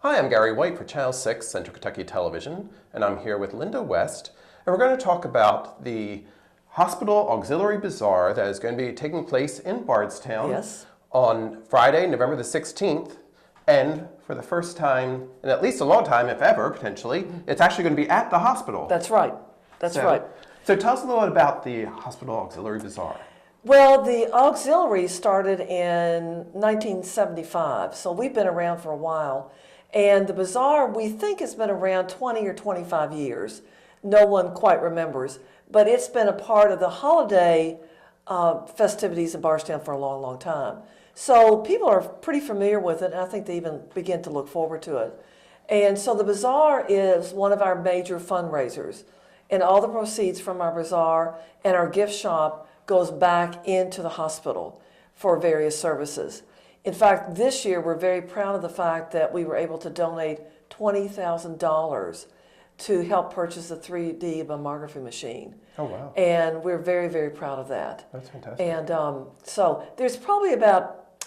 Hi, I'm Gary White for Channel 6 Central Kentucky Television, and I'm here with Linda West, and we're going to talk about the Hospital Auxiliary Bazaar that is going to be taking place in Bardstown on Friday, November the 16th, and for the first time, in at least a long time, if ever, potentially, it's actually going to be at the hospital. That's right. That's right. So tell us a little bit about the Hospital Auxiliary Bazaar. Well, the auxiliary started in 1975, so we've been around for a while. And the Bazaar, we think, has been around 20 or 25 years. No one quite remembers. But it's been a part of the holiday festivities in Bardstown for a long, long time. So people are pretty familiar with it, and I think they even begin to look forward to it. And so the Bazaar is one of our major fundraisers. And all the proceeds from our Bazaar and our gift shop goes back into the hospital for various services. In fact, this year we're very proud of the fact that we were able to donate $20,000 to help purchase a 3D mammography machine. Oh, wow. And we're very, very proud of that. That's fantastic. And so there's probably about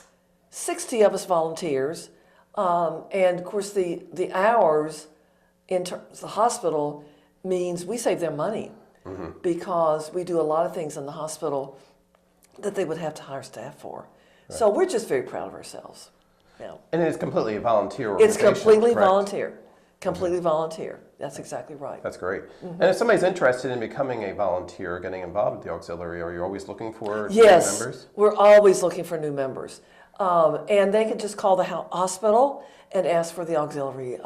60 of us volunteers. And of course the hours in terms of the hospital means we save them money because we do a lot of things in the hospital that they would have to hire staff for. Right. So we're just very proud of ourselves. Yeah. And it's completely a volunteer organization. It's completely correct? Volunteer. Completely volunteer. That's exactly right. That's great. And if somebody's interested in becoming a volunteer, getting involved with the auxiliary, are you always looking for new members? Yes, we're always looking for new members. And they can just call the hospital and ask for the auxiliary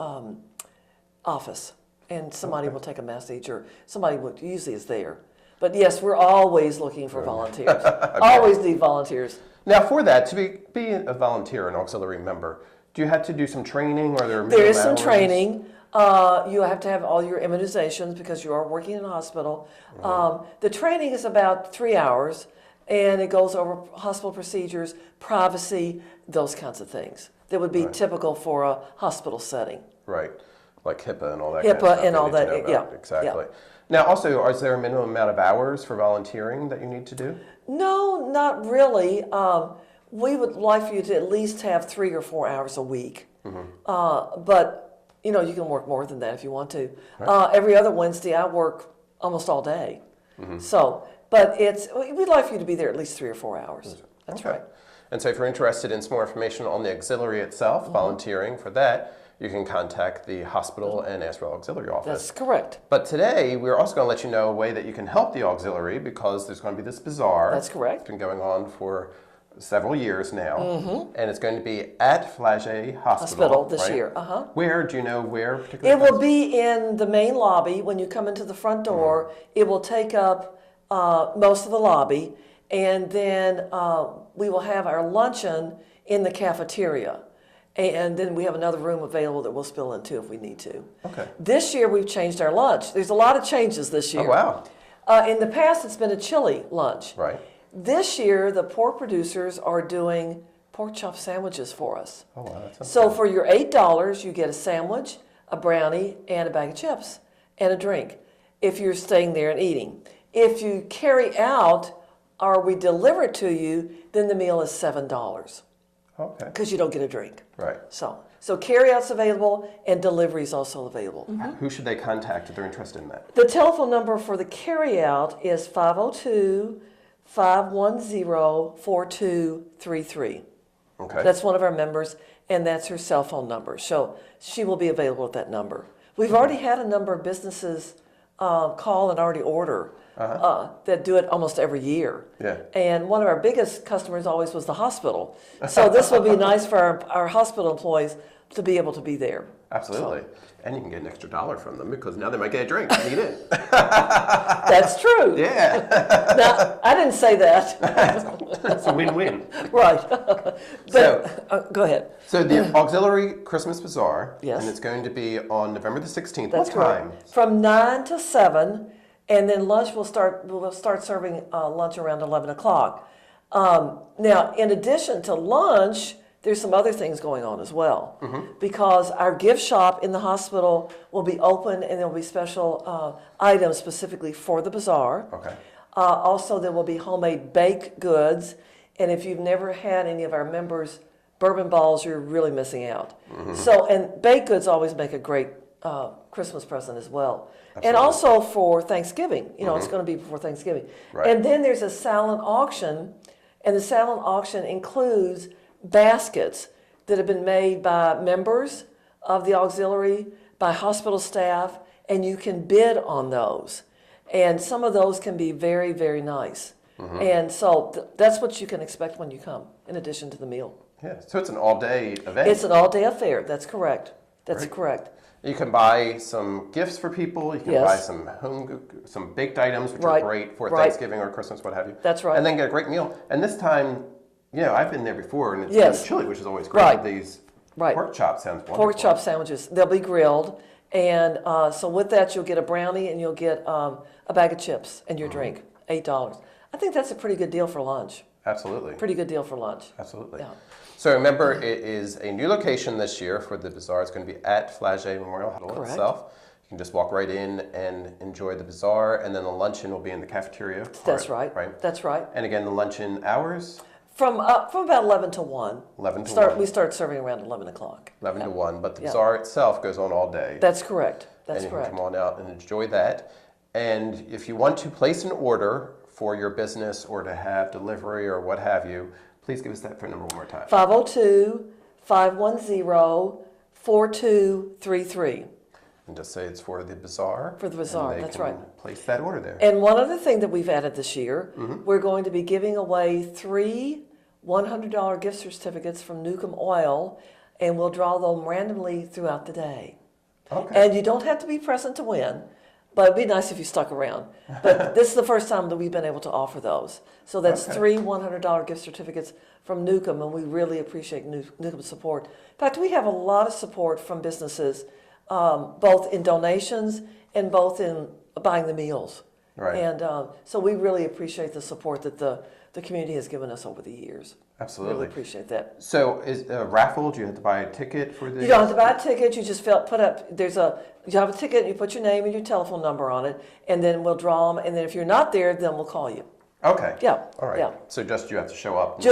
office. And somebody will take a message, or somebody usually is there. But yes, we're always looking for volunteers. Okay. Always need volunteers. Now, for that, to be a volunteer, an auxiliary member, do you have to do some training, or there is some training. You have to have all your immunizations because you are working in a hospital. The training is about 3 hours, and it goes over hospital procedures, privacy, those kinds of things that would be typical for a hospital setting. Right, like HIPAA and all that. HIPAA and all that, yeah. Exactly. Yeah. Now, also, is there a minimum amount of hours for volunteering that you need to do? No, not really. We would like for you to at least have 3 or 4 hours a week. But, you know, you can work more than that if you want to. Right. Every other Wednesday, I work almost all day. So, but we'd like for you to be there at least 3 or 4 hours. That's right. And so if you're interested in some more information on the auxiliary itself, volunteering for that, you can contact the hospital and ask for the auxiliary office. That's correct. But today, we're also going to let you know a way that you can help the auxiliary, because there's going to be this bazaar. That's correct. It's been going on for several years now. And it's going to be at Flaget Hospital this year. Where, do you know where particularly? It will be in the main lobby. When you come into the front door, it will take up most of the lobby. And then we will have our luncheon in the cafeteria. And then we have another room available that we'll spill into if we need to. Okay. This year we've changed our lunch. There's a lot of changes this year. Oh, wow. In the past it's been a chili lunch. Right. This year the pork producers are doing pork chop sandwiches for us. Oh, wow. So for your $8 you get a sandwich, a brownie, and a bag of chips, and a drink if you're staying there and eating. If you carry out or we deliver it to you, then the meal is $7. Okay. Because you don't get a drink. Right. So carry-out's available and delivery is also available. Who should they contact if they're interested in that? The telephone number for the carry-out is 502-510-4233. Okay. That's one of our members, and that's her cell phone number. So she will be available at that number. We've already had a number of businesses call and already order that do it almost every year. Yeah. And one of our biggest customers always was the hospital. So this will be nice for our hospital employees to be able to be there. Absolutely. So. And you can get an extra $1 from them because now they might get a drink. Eat it. That's true. Yeah. Now, I didn't say that. It's a win-win. Right. Go ahead. So the Auxiliary Christmas Bazaar, yes. And it's going to be on November the 16th. That's what time? Correct. From 9 to 7, and then lunch we'll start serving lunch around 11 o'clock. Now, in addition to lunch, there's some other things going on as well, because our gift shop in the hospital will be open, and there will be special items specifically for the bazaar. Okay. Also, there will be homemade baked goods, and if you've never had any of our members bourbon balls, you're really missing out. So, and baked goods always make a great Christmas present as well. Absolutely. And also for Thanksgiving, you know, it's going to be before Thanksgiving. Right. And then there's a silent auction, and the silent auction includes baskets that have been made by members of the auxiliary, by hospital staff, and you can bid on those. And some of those can be very, very nice. And so that's what you can expect when you come, in addition to the meal. Yeah, so it's an all-day event. It's an all-day affair. That's correct. That's correct. You can buy some gifts for people. You can buy some baked items, which are great for Thanksgiving or Christmas, what have you. That's right. And then get a great meal. And this time, you know, I've been there before, and it's chili, which is always great. Right. These Right. pork chops sounds wonderful. Pork chop sandwiches. They'll be grilled. And so with that, you'll get a brownie and you'll get a bag of chips and your drink, $8. I think that's a pretty good deal for lunch. Absolutely. Pretty good deal for lunch. Absolutely. Yeah. So remember, it is a new location this year for the Bazaar. It's going to be at Flaget Memorial Hall itself. You can just walk right in and enjoy the Bazaar, and then the luncheon will be in the cafeteria. That's right. That's right. And again, the luncheon hours? From about 11 to 1. 11 to 1. We start serving around 11 o'clock. 11 to 1, but the Bazaar itself goes on all day. That's correct. That's correct. And you can come on out and enjoy that. And if you want to place an order for your business or to have delivery or what have you, please give us that phone number one more time. 502-510-4233. And just say it's for the Bazaar. For the Bazaar, that's right. Place that order there. And one other thing that we've added this year, we're going to be giving away 3 $100 gift certificates from Newcomb Oil, and we'll draw them randomly throughout the day. Okay. And you don't have to be present to win, but it'd be nice if you stuck around. But this is the first time that we've been able to offer those. So that's 3 $100 gift certificates from Newcomb, and we really appreciate Newcomb's support. In fact, we have a lot of support from businesses, both in donations and both in buying the meals. Right. And so we really appreciate the support that the community has given us over the years. Absolutely. Really appreciate that. So is a raffle, do you have to buy a ticket for this? You don't have to buy a ticket, you just you have a ticket, you put your name and your telephone number on it, and then we'll draw them, and then if you're not there, then we'll call you. Okay. Yeah. All right. Yeah. So just you have to show up. You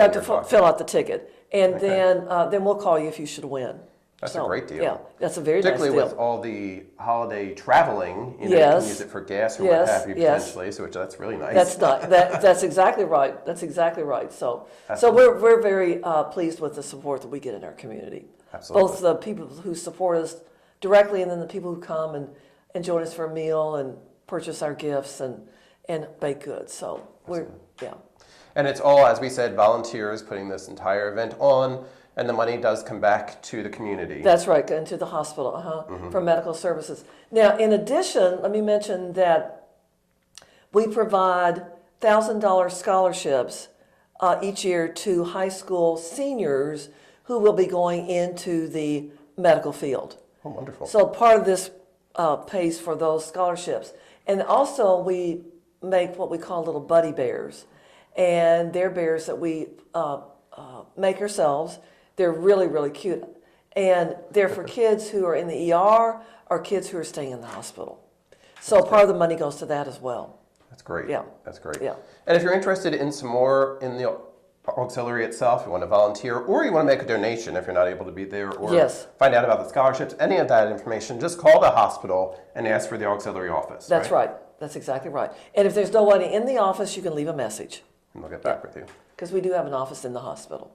have to fill out the ticket, and then we'll call you if you should win. That's a great deal. Yeah, that's a very nice deal. Particularly with all the holiday traveling, you can use it for gas or what have you potentially. So that's really nice. That's exactly right. That's exactly right. So we're very pleased with the support that we get in our community. Absolutely. Both the people who support us directly, and then the people who come and join us for a meal and purchase our gifts and baked goods. So And it's all, as we said, volunteers putting this entire event on. And the money does come back to the community. That's right, and to the hospital for medical services. Now, in addition, let me mention that we provide $1,000 scholarships each year to high school seniors who will be going into the medical field. Oh, wonderful. So part of this pays for those scholarships. And also we make what we call little buddy bears. And they're bears that we make ourselves. They're really, really cute. And they're for kids who are in the ER or kids who are staying in the hospital. So part of the money goes to that as well. That's great. Yeah. That's great. Yeah. And if you're interested in some more in the auxiliary itself, you want to volunteer, or you want to make a donation if you're not able to be there, or find out about the scholarships, any of that information, just call the hospital and ask for the auxiliary office. That's right. That's exactly right. And if there's nobody in the office, you can leave a message. And we'll get back with you. Because we do have an office in the hospital.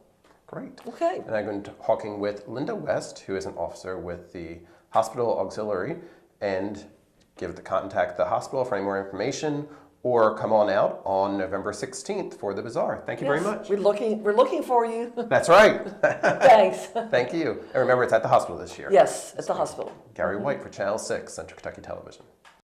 Great. Okay. And I've been talking with Linda West, who is an officer with the hospital auxiliary, and contact the hospital for any more information, or come on out on November 16th for the Bazaar. Thank you very much. We're looking for you. That's right. Thanks. Thank you. And remember, it's at the hospital this year. Yes, at the hospital. Gary White for Channel 6, Central Kentucky Television.